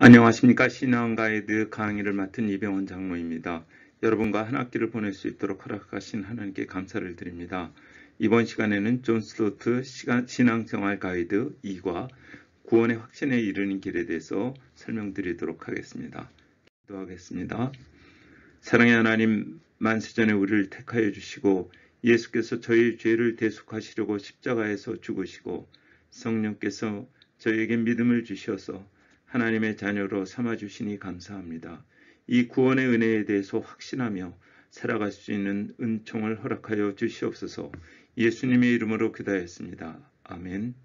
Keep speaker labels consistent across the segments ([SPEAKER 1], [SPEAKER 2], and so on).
[SPEAKER 1] 안녕하십니까. 신앙가이드 강의를 맡은 이병헌 장로입니다. 여러분과 한 학기를 보낼 수 있도록 허락하신 하나님께 감사를 드립니다. 이번 시간에는 존 스토트 신앙생활 가이드 2과 구원의 확신에 이르는 길에 대해서 설명드리도록 하겠습니다. 기도하겠습니다. 사랑의 하나님, 만세전에 우리를 택하여 주시고 예수께서 저희 죄를 대속하시려고 십자가에서 죽으시고 성령께서 저희에게 믿음을 주셔서 하나님의 자녀로 삼아주시니 감사합니다. 이 구원의 은혜에 대해서 확신하며 살아갈 수 있는 은총을 허락하여 주시옵소서. 예수님의 이름으로 기도하였습니다. 아멘.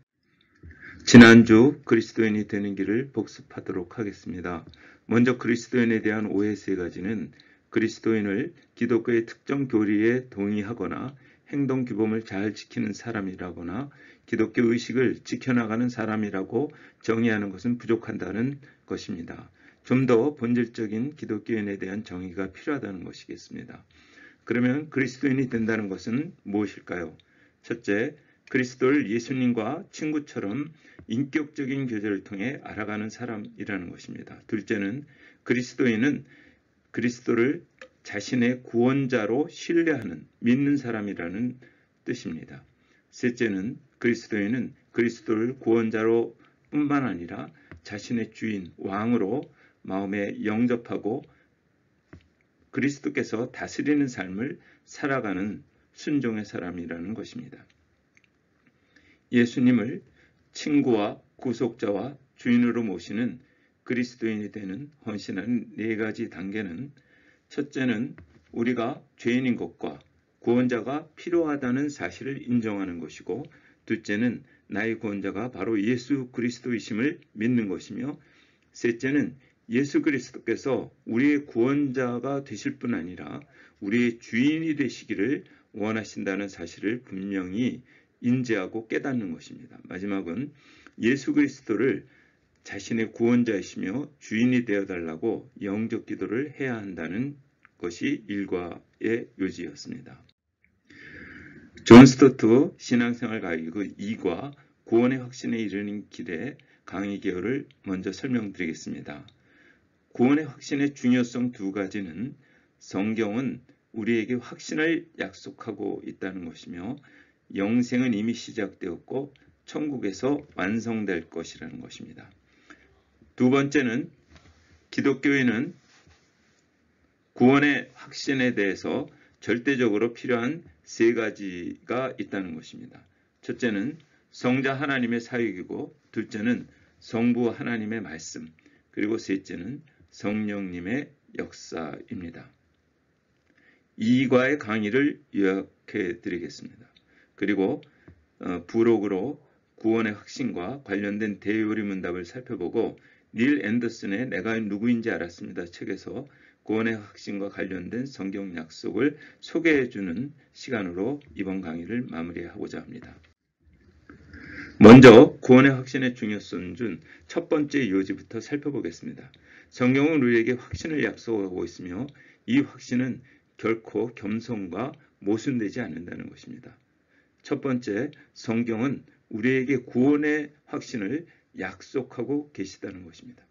[SPEAKER 1] 지난주 그리스도인이 되는 길을 복습하도록 하겠습니다. 먼저 그리스도인에 대한 오해 세 가지는 그리스도인을 기독교의 특정 교리에 동의하거나 행동 규범을 잘 지키는 사람이라거나 기독교 의식을 지켜나가는 사람이라고 정의하는 것은 부족한다는 것입니다. 좀 더 본질적인 기독교인에 대한 정의가 필요하다는 것이겠습니다. 그러면 그리스도인이 된다는 것은 무엇일까요? 첫째, 그리스도를 예수님과 친구처럼 인격적인 교제를 통해 알아가는 사람이라는 것입니다. 둘째는 그리스도인은 그리스도를 자신의 구원자로 신뢰하는, 믿는 사람이라는 뜻입니다. 셋째는 그리스도인은 그리스도를 구원자로 뿐만 아니라 자신의 주인, 왕으로 마음에 영접하고 그리스도께서 다스리는 삶을 살아가는 순종의 사람이라는 것입니다. 예수님을 친구와 구속자와 주인으로 모시는 그리스도인이 되는 헌신하는 네 가지 단계는 첫째는 우리가 죄인인 것과 구원자가 필요하다는 사실을 인정하는 것이고, 둘째는 나의 구원자가 바로 예수 그리스도이심을 믿는 것이며, 셋째는 예수 그리스도께서 우리의 구원자가 되실 뿐 아니라 우리의 주인이 되시기를 원하신다는 사실을 분명히 인지하고 깨닫는 것입니다. 마지막은 예수 그리스도를 자신의 구원자이시며 주인이 되어달라고 영적 기도를 해야 한다는 것이 일과의 요지였습니다. 존 스토트 신앙생활 가이드 2과 구원의 확신에 이르는 길의 강의 개요를 먼저 설명드리겠습니다. 구원의 확신의 중요성 두 가지는 성경은 우리에게 확신을 약속하고 있다는 것이며 영생은 이미 시작되었고 천국에서 완성될 것이라는 것입니다. 두 번째는 기독교인은 구원의 확신에 대해서 절대적으로 필요한 세 가지가 있다는 것입니다. 첫째는 성자 하나님의 사역이고, 둘째는 성부 하나님의 말씀, 그리고 셋째는 성령님의 역사입니다. 이과의 강의를 요약해 드리겠습니다. 그리고 부록으로 구원의 확신과 관련된 대요리 문답을 살펴보고 닐 앤더슨의 내가 누구인지 알았습니다 책에서 구원의 확신과 관련된 성경 약속을 소개해주는 시간으로 이번 강의를 마무리하고자 합니다. 먼저 구원의 확신의 중요성 중 첫 번째 요지부터 살펴보겠습니다. 성경은 우리에게 확신을 약속하고 있으며 이 확신은 결코 겸손과 모순되지 않는다는 것입니다. 첫 번째, 성경은 우리에게 구원의 확신을 약속하고 계시다는 것입니다.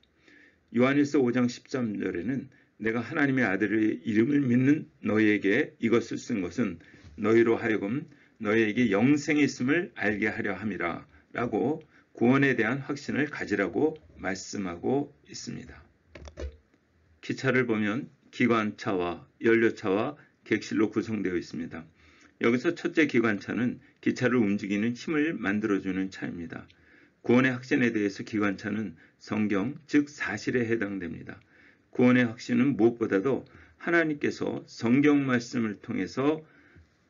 [SPEAKER 1] 요한일서 5장 13절에는 내가 하나님의 아들의 이름을 믿는 너희에게 이것을 쓴 것은 너희로 하여금 너희에게 영생이 있음을 알게 하려 함이라 라고 구원에 대한 확신을 가지라고 말씀하고 있습니다. 기차를 보면 기관차와 연료차와 객실로 구성되어 있습니다. 여기서 첫째 기관차는 기차를 움직이는 힘을 만들어주는 차입니다. 구원의 확신에 대해서 기관차는 성경, 즉 사실에 해당됩니다. 구원의 확신은 무엇보다도 하나님께서 성경 말씀을 통해서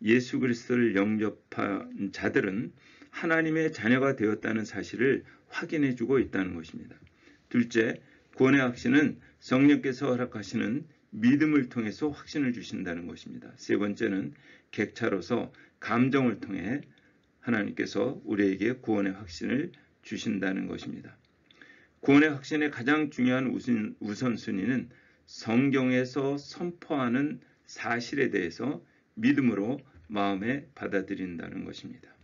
[SPEAKER 1] 예수 그리스도를 영접한 자들은 하나님의 자녀가 되었다는 사실을 확인해주고 있다는 것입니다. 둘째, 구원의 확신은 성령께서 허락하시는 믿음을 통해서 확신을 주신다는 것입니다. 세 번째는 객차로서 감정을 통해 하나님께서 우리에게 구원의 확신을 주신다는 것입니다. 구원의 확신의 가장 중요한 우선순위는 성경에서 선포하는 사실에 대해서 믿음으로 마음에 받아들인다는 것입니다.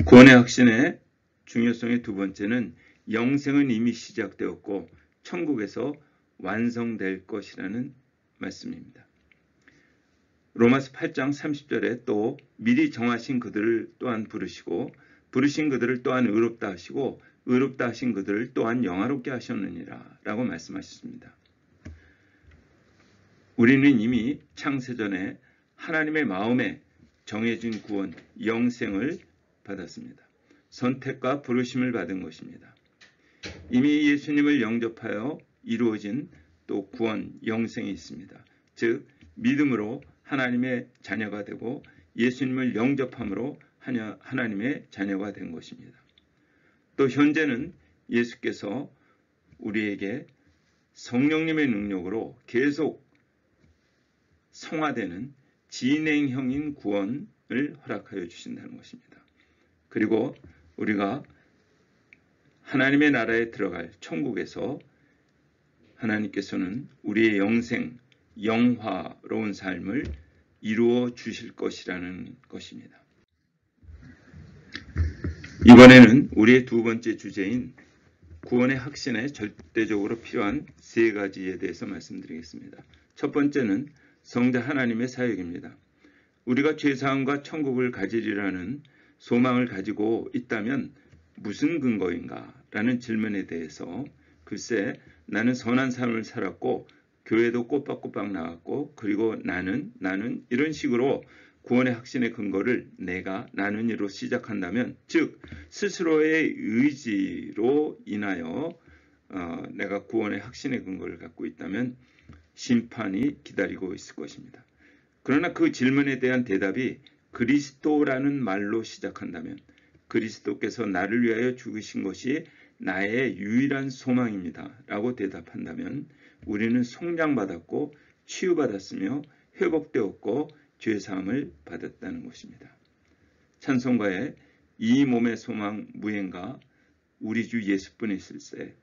[SPEAKER 1] 구원의 확신의 중요성의 두 번째는 영생은 이미 시작되었고 천국에서 완성될 것이라는 말씀입니다. 로마서 8장 30절에 또 미리 정하신 그들을 또한 부르시고 부르신 그들을 또한 의롭다 하시고 의롭다 하신 그들을 또한 영화롭게 하셨느니라 라고 말씀하셨습니다. 우리는 이미 창세전에 하나님의 마음에 정해진 구원, 영생을 받았습니다. 선택과 부르심을 받은 것입니다. 이미 예수님을 영접하여 이루어진 또 구원, 영생이 있습니다. 즉 믿음으로 하나님의 자녀가 되고 예수님을 영접함으로 하나님의 자녀가 된 것입니다. 또 현재는 예수께서 우리에게 성령님의 능력으로 계속 성화되는 진행형인 구원을 허락하여 주신다는 것입니다. 그리고 우리가 하나님의 나라에 들어갈 천국에서 하나님께서는 우리의 영생, 영화로운 삶을 이루어 주실 것이라는 것입니다. 이번에는 우리의 두 번째 주제인 구원의 확신에 절대적으로 필요한 세 가지에 대해서 말씀드리겠습니다. 첫 번째는 성자 하나님의 사역입니다. 우리가 죄사함과 천국을 가지리라는 소망을 가지고 있다면 무슨 근거인가? 라는 질문에 대해서 글쎄 나는 선한 삶을 살았고 교회도 꼬박꼬박 나왔고 그리고 나는 이런 식으로 구원의 확신의 근거를 나는이로 시작한다면 즉 스스로의 의지로 인하여 내가 구원의 확신의 근거를 갖고 있다면 심판이 기다리고 있을 것입니다. 그러나 그 질문에 대한 대답이 그리스도라는 말로 시작한다면 그리스도께서 나를 위하여 죽으신 것이 나의 유일한 소망입니다. 라고 대답한다면 우리는 속량받았고 치유받았으며 회복되었고 죄사함을 받았다는 것입니다. 찬송가에 이 몸의 소망 무행가 우리 주 예수뿐 있을세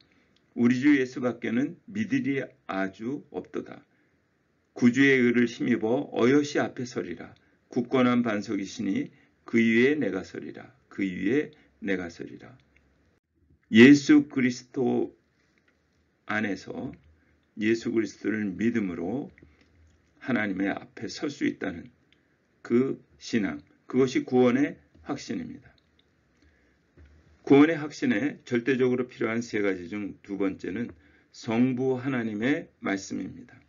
[SPEAKER 1] 우리 주 예수밖에는 믿으리 아주 없도다. 구주의 의를 힘입어 어여시 앞에 서리라. 굳건한 반석이시니 그 위에 내가 서리라. 그 위에 내가 서리라. 예수 그리스도 안에서 예수 그리스도를 믿음으로 하나님의 앞에 설 수 있다는 그 신앙, 그것이 구원의 확신입니다. 구원의 확신에 절대적으로 필요한 세 가지 중 두 번째는 성부 하나님의 말씀입니다.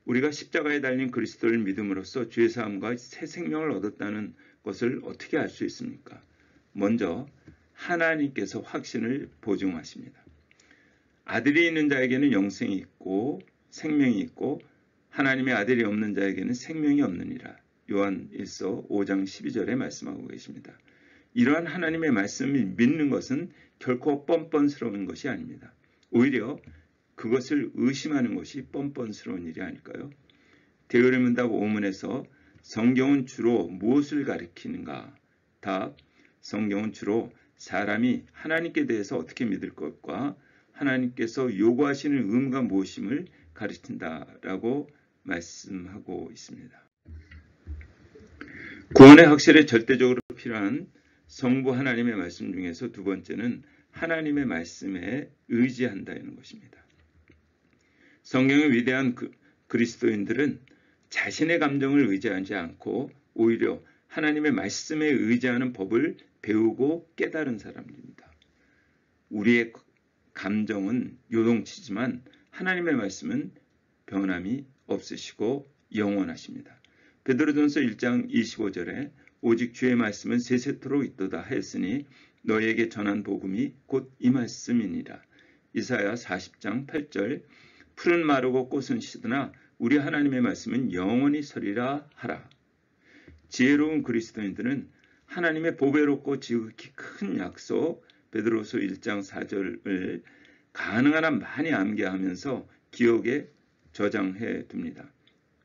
[SPEAKER 1] 우리가 십자가에 달린 그리스도를 믿음으로써 죄사함과 새 생명을 얻었다는 것을 어떻게 알 수 있습니까? 먼저 하나님께서 확신을 보증하십니다. 아들이 있는 자에게는 영생이 있고 생명이 있고 하나님의 아들이 없는 자에게는 생명이 없느니라. 요한 1서 5장 12절에 말씀하고 계십니다. 이러한 하나님의 말씀을 믿는 것은 결코 뻔뻔스러운 것이 아닙니다. 오히려 그것을 의심하는 것이 뻔뻔스러운 일이 아닐까요? 대의문답 5문에서 성경은 주로 무엇을 가리키는가? 답, 성경은 주로 사람이 하나님께 대해서 어떻게 믿을 것과 하나님께서 요구하시는 의무가 무엇임을 가르친다라고 말씀하고 있습니다. 구원의 확실에 절대적으로 필요한 성부 하나님의 말씀 중에서 두 번째는 하나님의 말씀에 의지한다는 것입니다. 성경의 위대한 그리스도인들은 자신의 감정을 의지하지 않고 오히려 하나님의 말씀에 의지하는 법을 배우고 깨달은 사람입니다. 우리의 감정은 요동치지만 하나님의 말씀은 변함이 없으시고 영원하십니다. 베드로전서 1장 25절에 오직 주의 말씀은 세세토록 있도다 하였으니 너희에게 전한 복음이 곧 이 말씀이니라. 이사야 40장 8절 풀은 마르고 꽃은 시드나 우리 하나님의 말씀은 영원히 서리라 하라. 지혜로운 그리스도인들은 하나님의 보배롭고 지극히 큰 약속 베드로서 1장 4절을 가능한 한 많이 암기하면서 기억에 저장해 둡니다.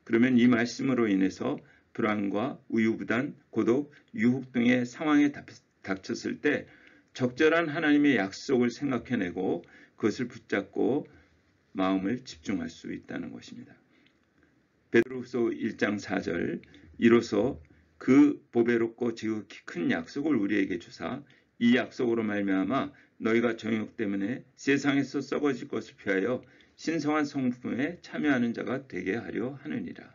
[SPEAKER 1] 그러면 이 말씀으로 인해서 불안과 우유부단, 고독, 유혹 등의 상황에 닥쳤을 때 적절한 하나님의 약속을 생각해내고 그것을 붙잡고 마음을 집중할 수 있다는 것입니다. 베드로후서 1장 4절 이로써 그 보배롭고 지극히 큰 약속을 우리에게 주사 이 약속으로 말미암아 너희가 정욕 때문에 세상에서 썩어질 것을 피하여 신성한 성품에 참여하는 자가 되게 하려 하느니라.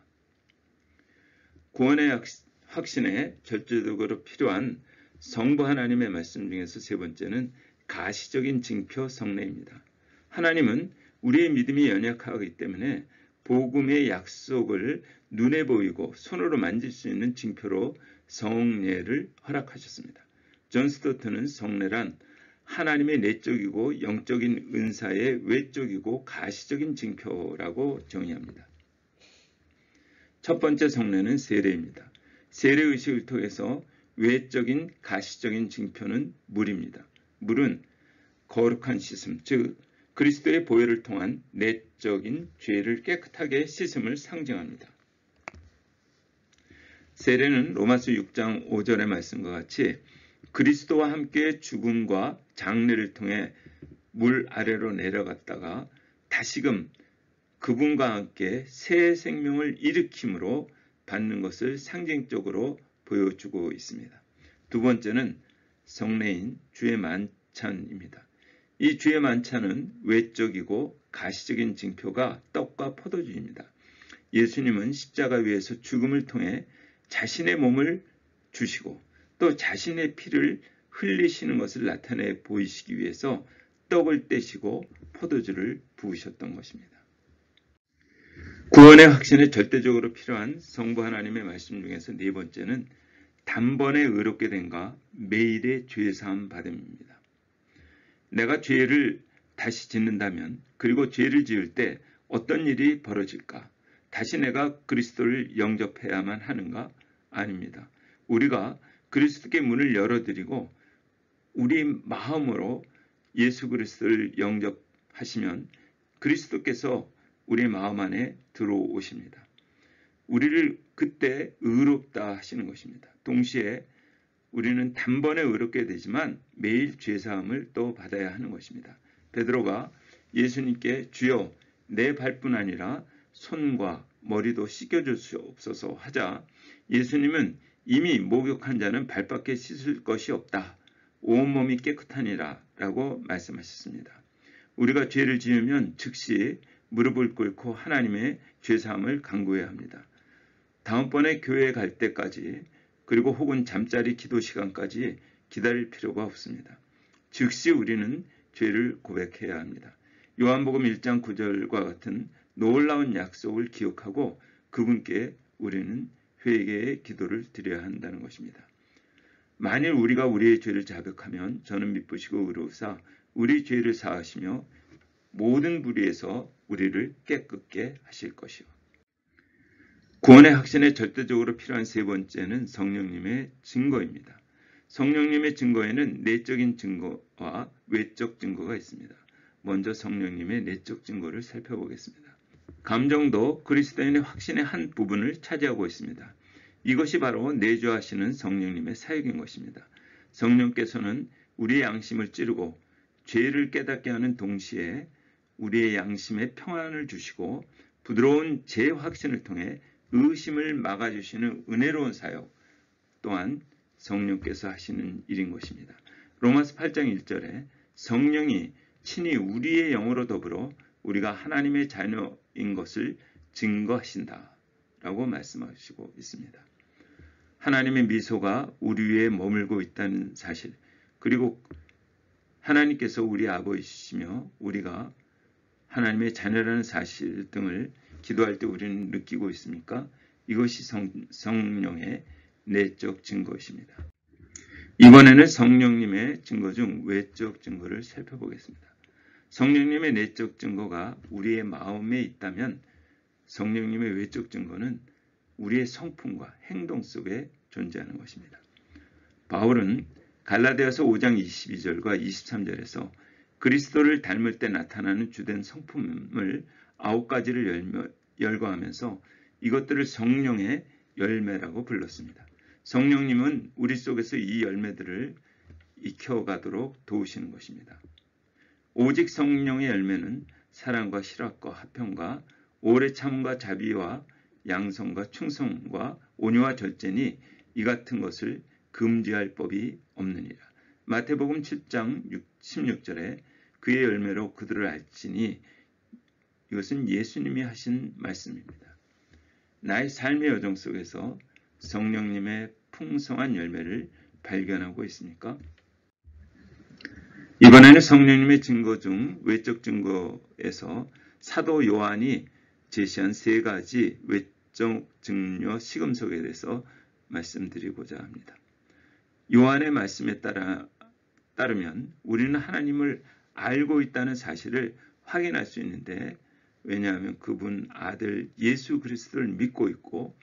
[SPEAKER 1] 구원의 확신에 절대적으로 필요한 성부 하나님의 말씀 중에서 세 번째는 가시적인 징표 성례입니다. 하나님은 우리의 믿음이 연약하기 때문에 복음의 약속을 눈에 보이고 손으로 만질 수 있는 징표로 성례를 허락하셨습니다. 존 스토트는 성례란 하나님의 내적이고 영적인 은사의 외적이고 가시적인 징표라고 정의합니다. 첫 번째 성례는 세례입니다. 세례 의식을 통해서 외적인 가시적인 징표는 물입니다. 물은 거룩한 씻음, 즉 그리스도의 보혈을 통한 내적인 죄를 깨끗하게 씻음을 상징합니다. 세례는 로마서 6장 5절의 말씀과 같이 그리스도와 함께 죽음과 장례를 통해 물 아래로 내려갔다가 다시금 그분과 함께 새 생명을 일으킴으로 받는 것을 상징적으로 보여주고 있습니다. 두 번째는 성례인 주의 만찬입니다. 이 주의 만찬은 외적이고 가시적인 징표가 떡과 포도주입니다. 예수님은 십자가 위에서 죽음을 통해 자신의 몸을 주시고 또 자신의 피를 흘리시는 것을 나타내 보이시기 위해서 떡을 떼시고 포도주를 부으셨던 것입니다. 구원의 확신에 절대적으로 필요한 성부 하나님의 말씀 중에서 네 번째는 단번에 의롭게 됨과 매일의 죄사함 받음입니다. 내가 죄를 다시 짓는다면 그리고 죄를 지을 때 어떤 일이 벌어질까? 다시 내가 그리스도를 영접해야만 하는가? 아닙니다. 우리가 그리스도께 문을 열어드리고 우리 마음으로 예수 그리스도를 영접하시면 그리스도께서 우리 마음 안에 들어오십니다. 우리를 그때 의롭다 하시는 것입니다. 동시에 우리는 단번에 의롭게 되지만 매일 죄사함을 또 받아야 하는 것입니다. 베드로가 예수님께 주여 내 발뿐 아니라 손과 머리도 씻겨줄 수 없어서 하자 예수님은 이미 목욕한 자는 발밖에 씻을 것이 없다. 온몸이 깨끗하니라 라고 말씀하셨습니다. 우리가 죄를 지으면 즉시 무릎을 꿇고 하나님의 죄사함을 간구해야 합니다. 다음번에 교회에 갈 때까지 그리고 혹은 잠자리 기도 시간까지 기다릴 필요가 없습니다. 즉시 우리는 죄를 고백해야 합니다. 요한복음 1장 9절과 같은 놀라운 약속을 기억하고 그분께 우리는 회개의 기도를 드려야 한다는 것입니다. 만일 우리가 우리의 죄를 자백하면 저는 미쁘시고 의로우사 우리 죄를 사하시며 모든 불의에서 우리를 깨끗게 하실 것이요. 구원의 확신에 절대적으로 필요한 세 번째는 성령님의 증거입니다. 성령님의 증거에는 내적인 증거와 외적 증거가 있습니다. 먼저 성령님의 내적 증거를 살펴보겠습니다. 감정도 그리스도인의 확신의 한 부분을 차지하고 있습니다. 이것이 바로 내주하시는 성령님의 사역인 것입니다. 성령께서는 우리의 양심을 찌르고 죄를 깨닫게 하는 동시에 우리의 양심에 평안을 주시고 부드러운 제 확신을 통해 의심을 막아주시는 은혜로운 사역 또한 성령께서 하시는 일인 것입니다. 로마서 8장 1절에 성령이 친히 우리의 영으로 더불어 우리가 하나님의 자녀인 것을 증거하신다 라고 말씀하시고 있습니다. 하나님의 미소가 우리 위에 머물고 있다는 사실 그리고 하나님께서 우리 아버지시며 우리가 하나님의 자녀라는 사실 등을 기도할 때 우리는 느끼고 있습니까? 이것이 성령의 내적 증거이십니다. 이번에는 성령님의 증거 중 외적 증거를 살펴보겠습니다. 성령님의 내적 증거가 우리의 마음에 있다면 성령님의 외적 증거는 우리의 성품과 행동 속에 존재하는 것입니다. 바울은 갈라디아서 5장 22절과 23절에서 그리스도를 닮을 때 나타나는 주된 성품을 9가지를 열거하면서 이것들을 성령의 열매라고 불렀습니다. 성령님은 우리 속에서 이 열매들을 익혀가도록 도우시는 것입니다. 오직 성령의 열매는 사랑과 실학과 화평과 오래 참음과 자비와 양성과 충성과 온유와 절제니 이 같은 것을 금지할 법이 없느니라. 마태복음 7장 16절에 그의 열매로 그들을 알지니 이것은 예수님이 하신 말씀입니다. 나의 삶의 여정 속에서 성령님의 풍성한 열매를 발견하고 있습니까? 이번에는 성령님의 증거 중 외적 증거에서 사도 요한이 제시한 세 가지 외적 증거 시금석에 대해서 말씀드리고자 합니다. 요한의 말씀에 따르면 우리는 하나님을 알고 있다는 사실을 확인할 수 있는데, 왜냐하면 그분 아들 예수 그리스도를 믿고 있고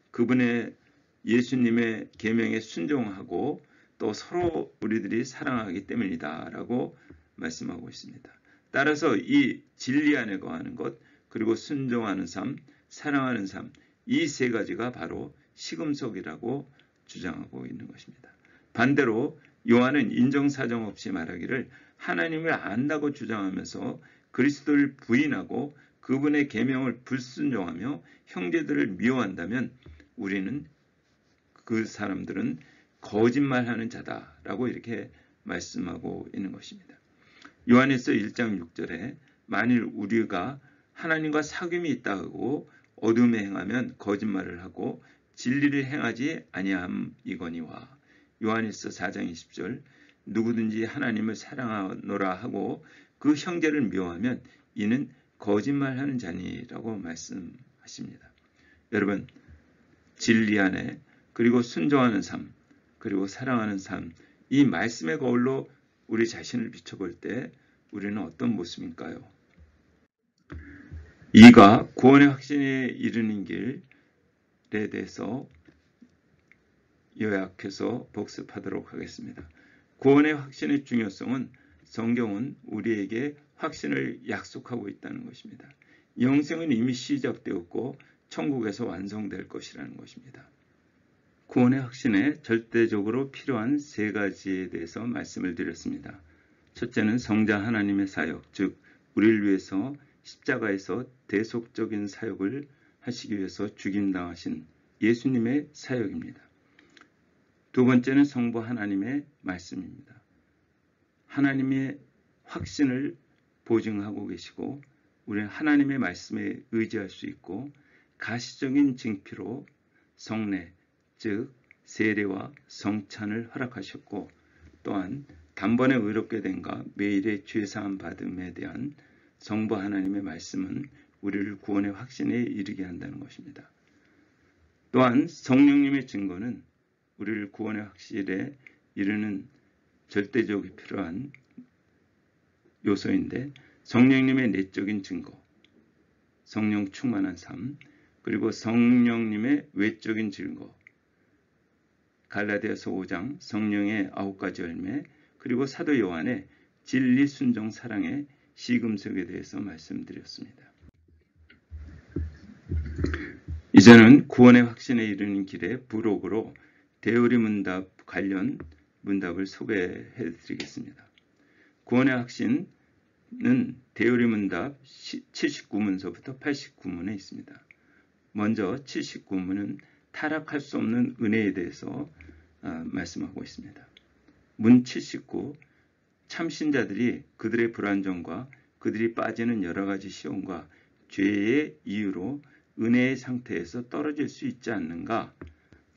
[SPEAKER 1] 그분의 예수님의 계명에 순종하고 또 서로 우리들이 사랑하기 때문이다 라고 말씀하고 있습니다. 따라서 이 진리 안에 거하는 것, 그리고 순종하는 삶, 사랑하는 삶, 이 세 가지가 바로 시금석이라고 주장하고 있는 것입니다. 반대로 요한은 인정사정 없이 말하기를 하나님을 안다고 주장하면서 그리스도를 부인하고 그분의 계명을 불순종하며 형제들을 미워한다면 우리는 그 사람들은 거짓말하는 자다라고 이렇게 말씀하고 있는 것입니다. 요한일서 1장 6절에 만일 우리가 하나님과 사귐이 있다고 어둠에 행하면 거짓말을 하고 진리를 행하지 아니함이거니와, 요한일서 4장 20절 누구든지 하나님을 사랑하노라 하고 그 형제를 미워하면 이는 거짓말하는 자니라고 말씀하십니다. 여러분, 진리 안에 그리고 순종하는 삶, 그리고 사랑하는 삶, 이 말씀의 거울로 우리 자신을 비춰볼 때 우리는 어떤 모습일까요? 이가 구원의 확신에 이르는 길에 대해서 요약해서 복습하도록 하겠습니다. 구원의 확신의 중요성은 성경은 우리에게 확신을 약속하고 있다는 것입니다. 영생은 이미 시작되었고 천국에서 완성될 것이라는 것입니다. 구원의 확신에 절대적으로 필요한 세 가지에 대해서 말씀을 드렸습니다. 첫째는 성자 하나님의 사역, 즉 우리를 위해서 십자가에서 대속적인 사역을 하시기 위해서 죽임당하신 예수님의 사역입니다. 두 번째는 성부 하나님의 말씀입니다. 하나님의 확신을 보증하고 계시고 우리는 하나님의 말씀에 의지할 수 있고 가시적인 징표로 성례, 즉 세례와 성찬을 허락하셨고, 또한 단번에 의롭게 됨과 매일의 죄사함 받음에 대한 성부 하나님의 말씀은 우리를 구원의 확신에 이르게 한다는 것입니다. 또한 성령님의 증거는 우리를 구원의 확신에 이르는 절대적으로 필요한 요소인데, 성령님의 내적인 증거, 성령 충만한 삶, 그리고 성령님의 외적인 증거, 갈라디아서 5장 성령의 9가지 열매, 그리고 사도 요한의 진리 순종 사랑의 시금석에 대해서 말씀드렸습니다. 이제는 구원의 확신에 이르는 길의 부록으로 대우리 문답 관련 문답을 소개해 드리겠습니다. 구원의 확신은 대우리 문답 79문서부터 89문에 있습니다. 먼저 79문은 타락할 수 없는 은혜에 대해서 말씀하고 있습니다. 문 79, 참신자들이 그들의 불완전과 그들이 빠지는 여러 가지 시험과 죄의 이유로 은혜의 상태에서 떨어질 수 있지 않는가?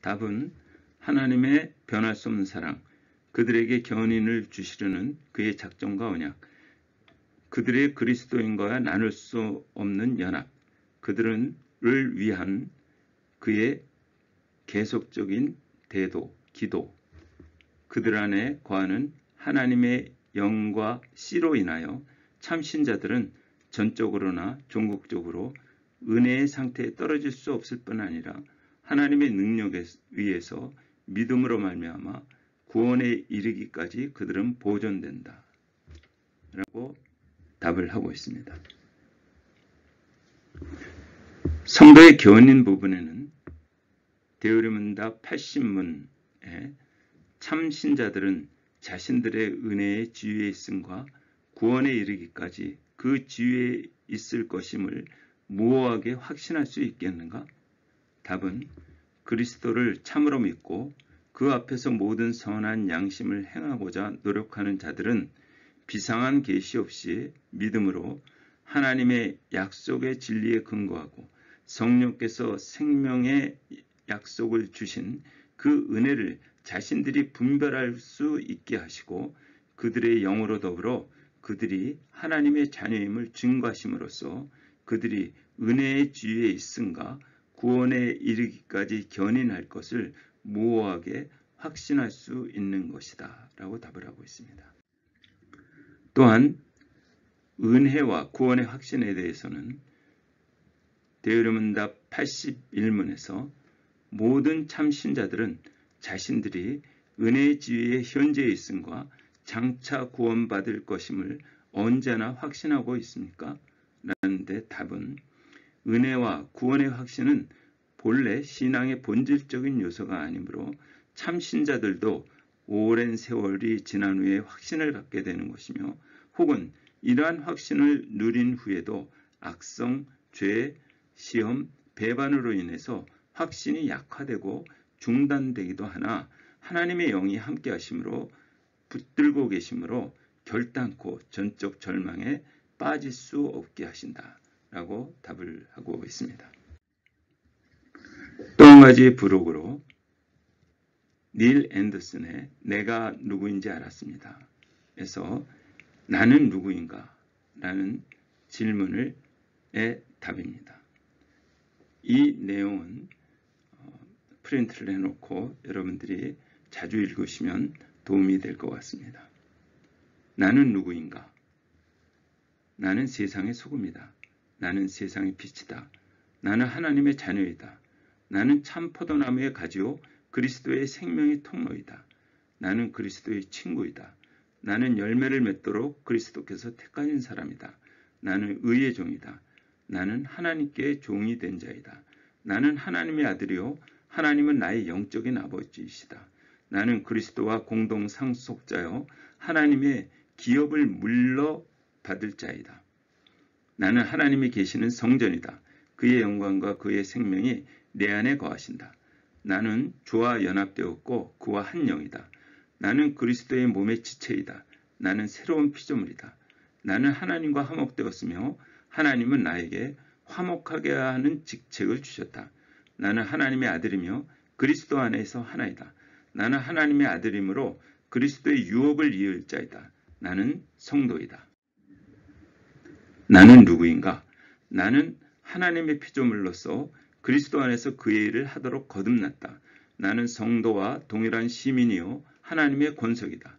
[SPEAKER 1] 답은 하나님의 변할 수 없는 사랑, 그들에게 견인을 주시려는 그의 작정과 언약, 그들의 그리스도인과 나눌 수 없는 연합, 그들을 위한 그의 계속적인 대도, 기도, 그들 안에 거하는 하나님의 영과 씨로 인하여 참신자들은 전적으로나 종국적으로 은혜의 상태에 떨어질 수 없을 뿐 아니라 하나님의 능력에 의해서 믿음으로 말미암아 구원에 이르기까지 그들은 보존된다 라고 답을 하고 있습니다. 성도의 견인 부분에는 대우리문답 80문에 참신자들은 자신들의 은혜의 지위에 있음과 구원에 이르기까지 그 지위에 있을 것임을 무오하게 확신할 수 있겠는가? 답은 그리스도를 참으로 믿고 그 앞에서 모든 선한 양심을 행하고자 노력하는 자들은 비상한 계시 없이 믿음으로 하나님의 약속의 진리에 근거하고 성령께서 생명의 약속을 주신 그 은혜를 자신들이 분별할 수 있게 하시고 그들의 영으로 더불어 그들이 하나님의 자녀임을 증거하심으로써 그들이 은혜의 지위에 있음과 구원에 이르기까지 견인할 것을 모호하게 확신할 수 있는 것이다 라고 답을 하고 있습니다. 또한 은혜와 구원의 확신에 대해서는 대의문답 81문에서 모든 참신자들은 자신들이 은혜의 지위에 현재에 있음과 장차 구원받을 것임을 언제나 확신하고 있습니까? 라는데 답은 은혜와 구원의 확신은 본래 신앙의 본질적인 요소가 아니므로 참신자들도 오랜 세월이 지난 후에 확신을 갖게 되는 것이며 혹은 이러한 확신을 누린 후에도 악성, 죄, 시험, 배반으로 인해서 확신이 약화되고 중단되기도 하나 하나님의 영이 함께 하심으로 붙들고 계심으로 결단코 전적 절망에 빠질 수 없게 하신다 라고 답을 하고 있습니다. 또 한 가지 부록으로 닐 앤더슨의 내가 누구인지 알았습니다. 그래서 나는 누구인가? 라는 질문의 답입니다. 이 내용은 프린트를 해놓고 여러분들이 자주 읽으시면 도움이 될 것 같습니다. 나는 누구인가? 나는 세상의 소금이다. 나는 세상의 빛이다. 나는 하나님의 자녀이다. 나는 참 포도나무의 가지요 그리스도의 생명의 통로이다. 나는 그리스도의 친구이다. 나는 열매를 맺도록 그리스도께서 택하신 사람이다. 나는 의의 종이다. 나는 하나님께 종이 된 자이다. 나는 하나님의 아들이요 하나님은 나의 영적인 아버지이시다. 나는 그리스도와 공동 상속자요 하나님의 기업을 물러받을 자이다. 나는 하나님이 계시는 성전이다. 그의 영광과 그의 생명이 내 안에 거하신다. 나는 주와 연합되었고 그와 한 영이다. 나는 그리스도의 몸의 지체이다. 나는 새로운 피조물이다. 나는 하나님과 화목되었으며 하나님은 나에게 화목하게 하는 직책을 주셨다. 나는 하나님의 아들이며 그리스도 안에서 하나이다. 나는 하나님의 아들이므로 그리스도의 유업을 이을 자이다. 나는 성도이다. 나는 누구인가? 나는 하나님의 피조물로서 그리스도 안에서 그의 일을 하도록 거듭났다. 나는 성도와 동일한 시민이요 하나님의 권속이다.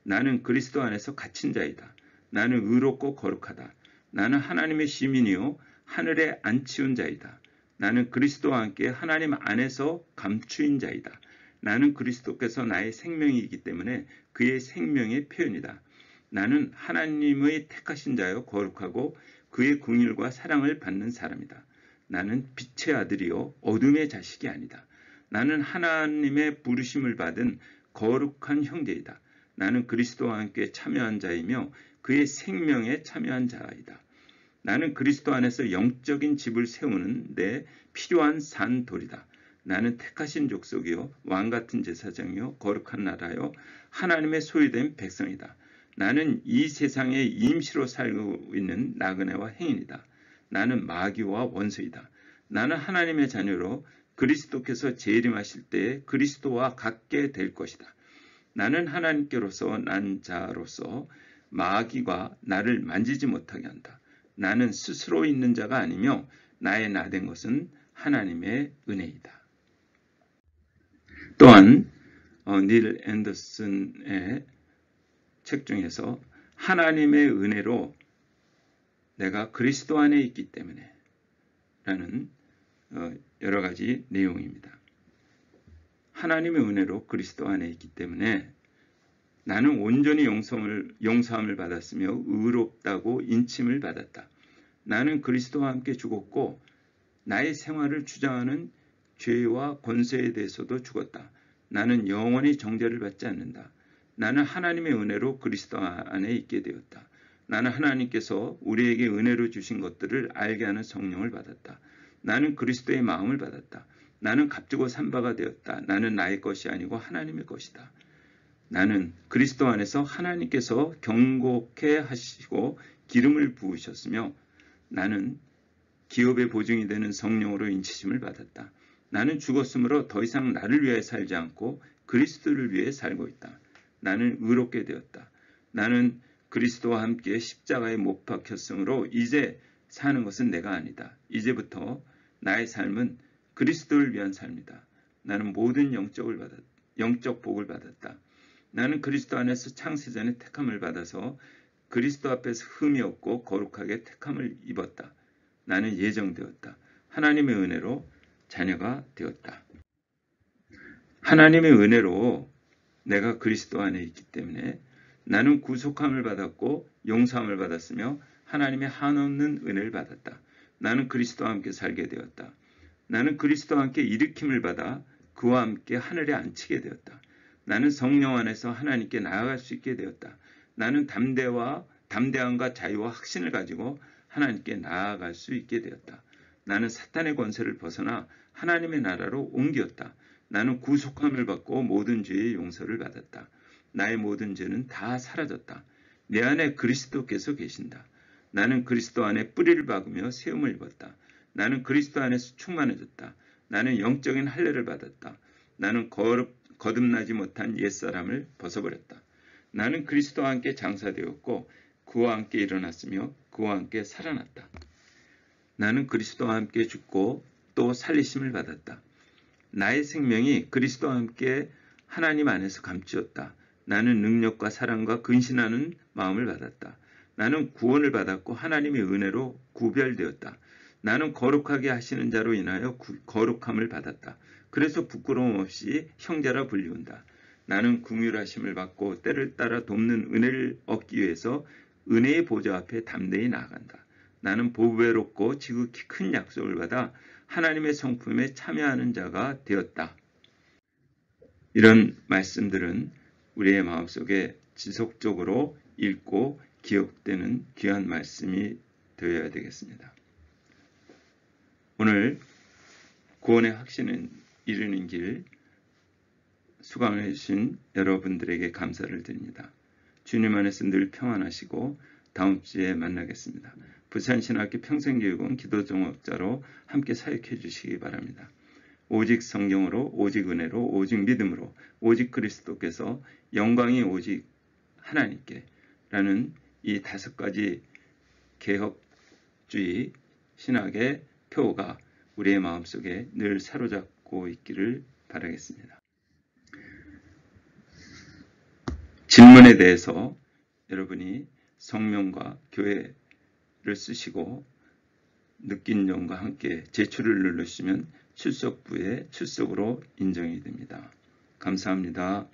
[SPEAKER 1] 나는 그리스도 안에서 갇힌 자이다. 나는 의롭고 거룩하다. 나는 하나님의 시민이요 하늘에 안치운 자이다. 나는 그리스도와 함께 하나님 안에서 감추인 자이다. 나는 그리스도께서 나의 생명이기 때문에 그의 생명의 표현이다. 나는 하나님의 택하신 자요 거룩하고 그의 긍휼과 사랑을 받는 사람이다. 나는 빛의 아들이요 어둠의 자식이 아니다. 나는 하나님의 부르심을 받은 거룩한 형제이다. 나는 그리스도와 함께 참여한 자이며 그의 생명에 참여한 자이다. 나는 그리스도 안에서 영적인 집을 세우는 데 필요한 산돌이다. 나는 택하신 족속이요 왕같은 제사장이요 거룩한 나라요 하나님의 소유된 백성이다. 나는 이 세상에 임시로 살고 있는 나그네와 행인이다. 나는 마귀와 원수이다. 나는 하나님의 자녀로 그리스도께서 재림하실 때에 그리스도와 같게 될 것이다. 나는 하나님께로서 난 자로서 마귀가 나를 만지지 못하게 한다. 나는 스스로 있는 자가 아니며 나의 나 된 것은 하나님의 은혜이다. 또한 닐 앤더슨의 책 중에서 하나님의 은혜로 내가 그리스도 안에 있기 때문에 라는 여러 가지 내용입니다. 하나님의 은혜로 그리스도 안에 있기 때문에 나는 온전히 용서함을 받았으며 의롭다고 인침을 받았다. 나는 그리스도와 함께 죽었고 나의 생활을 주장하는 죄와 권세에 대해서도 죽었다. 나는 영원히 정죄를 받지 않는다. 나는 하나님의 은혜로 그리스도 안에 있게 되었다. 나는 하나님께서 우리에게 은혜로 주신 것들을 알게 하는 성령을 받았다. 나는 그리스도의 마음을 받았다. 나는 값주고 산 바가 되었다. 나는 나의 것이 아니고 하나님의 것이다. 나는 그리스도 안에서 하나님께서 경고케 하시고 기름을 부으셨으며 나는 기업의 보증이 되는 성령으로 인치심을 받았다. 나는 죽었으므로 더 이상 나를 위해 살지 않고 그리스도를 위해 살고 있다. 나는 의롭게 되었다. 나는 그리스도와 함께 십자가에 못 박혔으므로 이제 사는 것은 내가 아니다. 이제부터 나의 삶은 그리스도를 위한 삶이다. 나는 모든 영적 복을 받았다. 나는 그리스도 안에서 창세전에 택함을 받아서 그리스도 앞에서 흠이 없고 거룩하게 택함을 입었다. 나는 예정되었다. 하나님의 은혜로 자녀가 되었다. 하나님의 은혜로 내가 그리스도 안에 있기 때문에 나는 구속함을 받았고 용서함을 받았으며 하나님의 한없는 은혜를 받았다. 나는 그리스도와 함께 살게 되었다. 나는 그리스도와 함께 일으킴을 받아 그와 함께 하늘에 앉히게 되었다. 나는 성령 안에서 하나님께 나아갈 수 있게 되었다. 나는 담대함과 자유와 확신을 가지고 하나님께 나아갈 수 있게 되었다. 나는 사탄의 권세를 벗어나 하나님의 나라로 옮겼다. 나는 구속함을 받고 모든 죄의 용서를 받았다. 나의 모든 죄는 다 사라졌다. 내 안에 그리스도께서 계신다. 나는 그리스도 안에 뿌리를 박으며 세움을 입었다. 나는 그리스도 안에서 충만해졌다. 나는 영적인 할례를 받았다. 나는 거듭나지 못한 옛사람을 벗어버렸다. 나는 그리스도와 함께 장사되었고 그와 함께 일어났으며 그와 함께 살아났다. 나는 그리스도와 함께 죽고 또 살리심을 받았다. 나의 생명이 그리스도와 함께 하나님 안에서 감추었다. 나는 능력과 사랑과 근신하는 마음을 받았다. 나는 구원을 받았고 하나님의 은혜로 구별되었다. 나는 거룩하게 하시는 자로 인하여 거룩함을 받았다. 그래서 부끄러움 없이 형제라 불리운다. 나는 긍휼하심을 받고 때를 따라 돕는 은혜를 얻기 위해서 은혜의 보좌 앞에 담대히 나아간다. 나는 보배롭고 지극히 큰 약속을 받아 하나님의 성품에 참여하는 자가 되었다. 이런 말씀들은 우리의 마음속에 지속적으로 읽고 기억되는 귀한 말씀이 되어야 되겠습니다. 오늘 구원의 확신을 이루는 길 수강을 해주신 여러분들에게 감사를 드립니다. 주님 안에서 늘 평안하시고 다음 주에 만나겠습니다. 부산신학교 평생교육원 기도종업자로 함께 사역해 주시기 바랍니다. 오직 성경으로, 오직 은혜로, 오직 믿음으로, 오직 그리스도께서 영광이 오직 하나님께 라는 이 5가지 개혁주의 신학의 표가 우리의 마음속에 늘 사로잡고 있기를 바라겠습니다. 질문에 대해서 여러분이 성명과 교회를 쓰시고 느낀 점과 함께 제출을 누르시면 출석부에 출석으로 인정이 됩니다. 감사합니다.